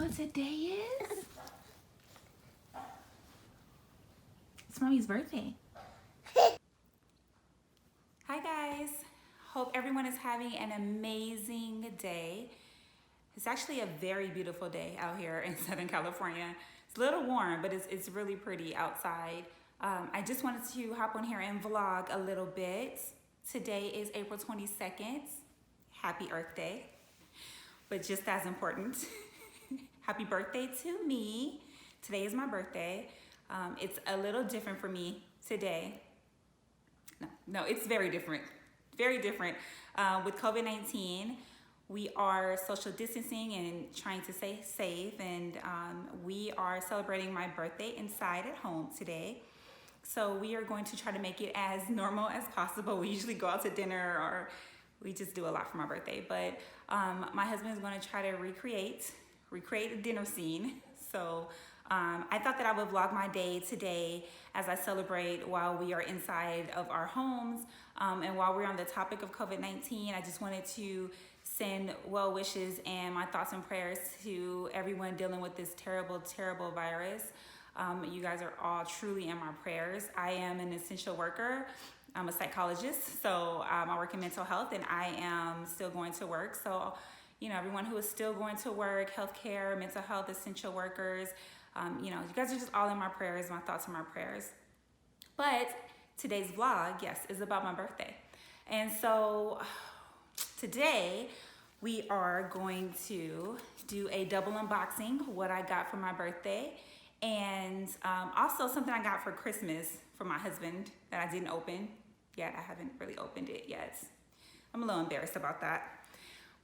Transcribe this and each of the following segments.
what today is? It's Mommy's birthday. Hi guys, hope everyone is having an amazing day. It's actually a very beautiful day out here in Southern California. It's a little warm, but it's really pretty outside. I just wanted to hop on here and vlog a little bit. Today is April 22nd. Happy Earth Day. But just as important, happy birthday to me. Today is my birthday. It's a little different for me today. No, it's very different. Very different. With COVID-19, we are social distancing and trying to stay safe, and we are celebrating my birthday inside at home today. So we are going to try to make it as normal as possible. We usually go out to dinner, or we just do a lot for my birthday. But my husband is going to try to recreate a dinner scene. So I thought that I would vlog my day today as I celebrate while we are inside of our homes. And while we're on the topic of COVID-19, I just wanted to send well wishes and my thoughts and prayers to everyone dealing with this terrible, terrible virus. You guys are all truly in my prayers. I am an essential worker. I'm a psychologist, so I work in mental health, and I am still going to work. So, you know, everyone who is still going to work, healthcare, mental health, essential workers, you know, you guys are just all in my prayers. My thoughts are my prayers. But today's vlog, yes, is about my birthday. And so today we are going to do a double unboxing, what I got for my birthday, and also something I got for Christmas for my husband that I didn't open yet. I haven't really opened it yet. I'm a little embarrassed about that.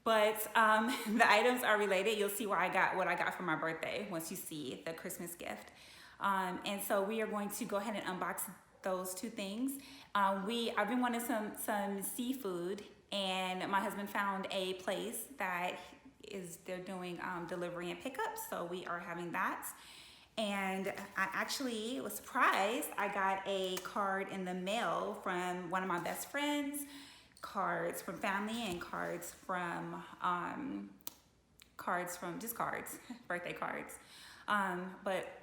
But the items are related. You'll see where what I got for my birthday once you see the Christmas gift. And so we are going to go ahead and unbox those two things. I've been wanting some seafood, and my husband found a place that they're doing delivery and pickup. So we are having that. And I actually was surprised. I got a card in the mail from one of my best friends, cards from family, and cards from birthday cards. But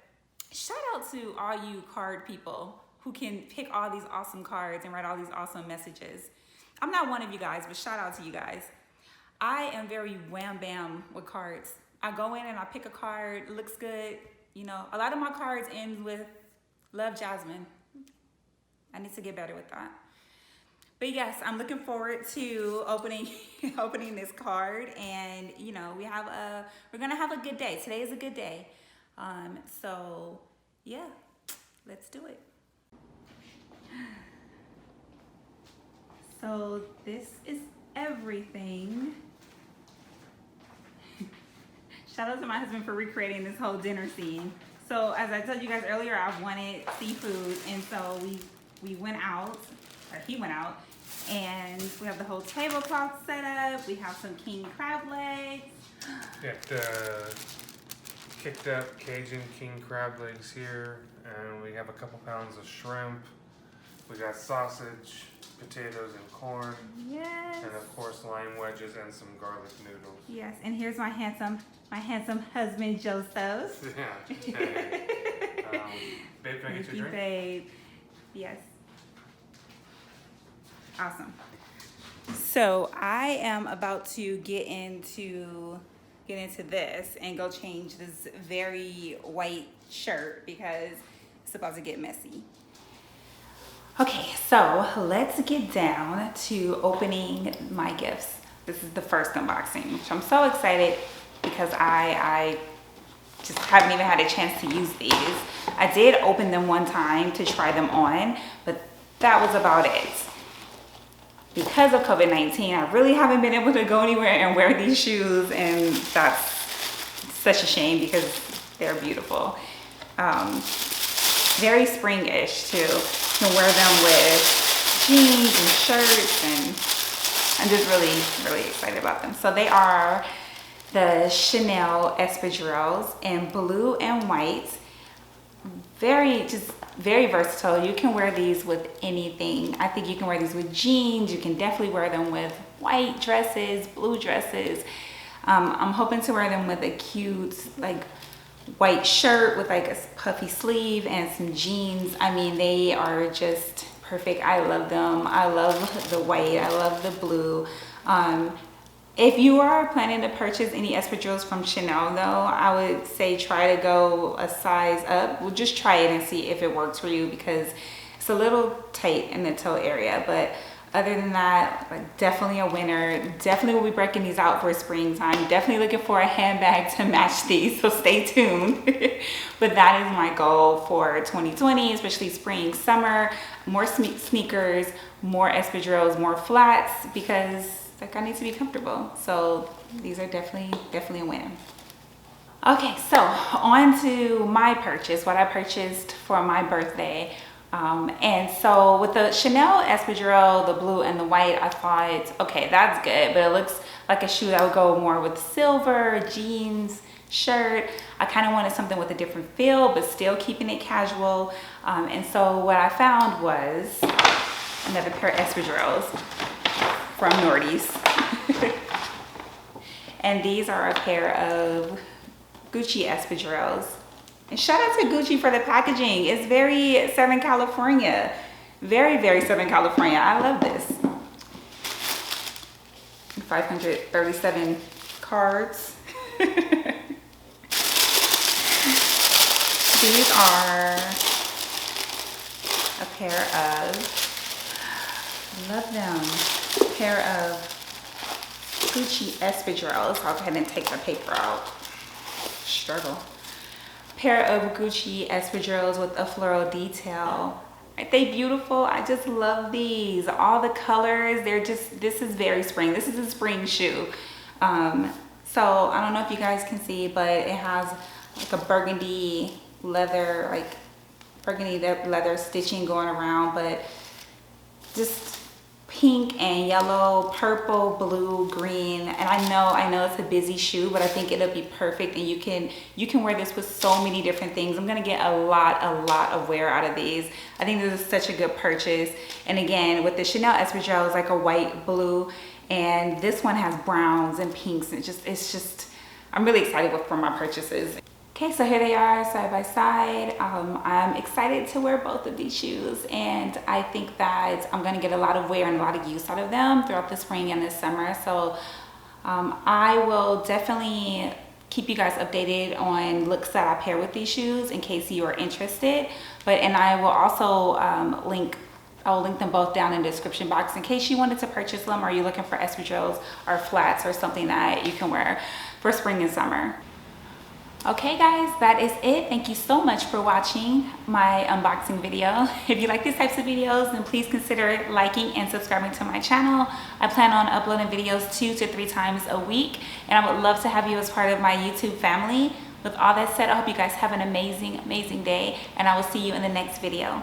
shout out to all you card people who can pick all these awesome cards and write all these awesome messages. I'm not one of you guys, but shout out to you guys. I am very wham bam with cards. I go in and I pick a card, it looks good. You know, a lot of my cards end with love, Jasmine. I need to get better with that. But yes, I'm looking forward to opening this card, and you know, we're gonna have a good day. Today is a good day. So yeah, let's do it. So this is everything. Shout out to my husband for recreating this whole dinner scene. So as I told you guys earlier, I wanted seafood, and so we went out, or he went out, and we have the whole tablecloth set up. We have some king crab legs. Got kicked up Cajun king crab legs here, and we have a couple pounds of shrimp. We got sausage, potatoes and corn. Yes. And of course lime wedges and some garlic noodles. Yes, and here's my handsome husband Joseph. Yeah. Hey. Babe, can I get you a drink? Babe. Yes. Awesome. So I am about to get into this and go change this very white shirt because it's about to get messy. Okay, so let's get down to opening my gifts. This is the first unboxing, which I'm so excited because I just haven't even had a chance to use these. I did open them one time to try them on, but that was about it. Because of COVID-19, I really haven't been able to go anywhere and wear these shoes, and that's such a shame because they're beautiful. Very spring-ish too. You can wear them with jeans and shirts, and I'm just really, really excited about them. So they are the Chanel espadrilles in blue and white. Very versatile. You can wear these with anything. I think you can wear these with jeans. You can definitely wear them with white dresses, blue dresses. I'm hoping to wear them with a cute like white shirt with like a puffy sleeve and some jeans. I mean, they are just perfect. I love them. I love the white. I love the blue. If you are planning to purchase any espadrilles from Chanel though, I would say try to go a size up. Well, just try it and see if it works for you, because it's a little tight in the toe area. But other than that, like, definitely a winner. Definitely will be breaking these out for springtime. Definitely looking for a handbag to match these, so stay tuned. But that is my goal for 2020, especially spring, summer. More sneakers, more espadrilles, more flats, because like I need to be comfortable. So these are definitely a winner. Okay, so on to my purchase, what I purchased for my birthday. And so with the Chanel espadrille, the blue and the white, I thought, okay, that's good, but it looks like a shoe that would go more with silver, jeans, shirt. I kind of wanted something with a different feel, but still keeping it casual. And so what I found was another pair of espadrilles from Nordy's. And these are a pair of Gucci espadrilles. And shout out to Gucci for the packaging. It's very Southern California. Very Southern California. I love this. 537 cards. These are a pair of, love them, a pair of Gucci espadrilles. I'll go ahead and take the paper out. Struggle. Pair of Gucci espadrilles with a floral detail. Aren't they beautiful? I just love these. All the colors, they're just, this is very spring. This is a spring shoe. So I don't know if you guys can see, but it has like a burgundy leather, like burgundy leather stitching going around, but just pink and yellow, purple, blue, green. And I know it's a busy shoe, but I think it'll be perfect, and you can wear this with so many different things. I'm gonna get a lot of wear out of these. I think this is such a good purchase. And again, with the Chanel espadrille, it's like a white, blue, and this one has browns and pinks, and it's just I'm really excited for my purchases. Okay, so here they are side by side. I'm excited to wear both of these shoes, and I think that I'm gonna get a lot of wear and a lot of use out of them throughout the spring and the summer. So I will definitely keep you guys updated on looks that I pair with these shoes in case you are interested. And I will also I'll link them both down in the description box in case you wanted to purchase them, or you're looking for espadrilles or flats or something that you can wear for spring and summer. Okay guys, that is it. Thank you so much for watching my unboxing video. If you like these types of videos, then please consider liking and subscribing to my channel. I plan on uploading videos 2 to 3 times a week, and I would love to have you as part of my YouTube family. With all that said, I hope you guys have an amazing day, and I will see you in the next video.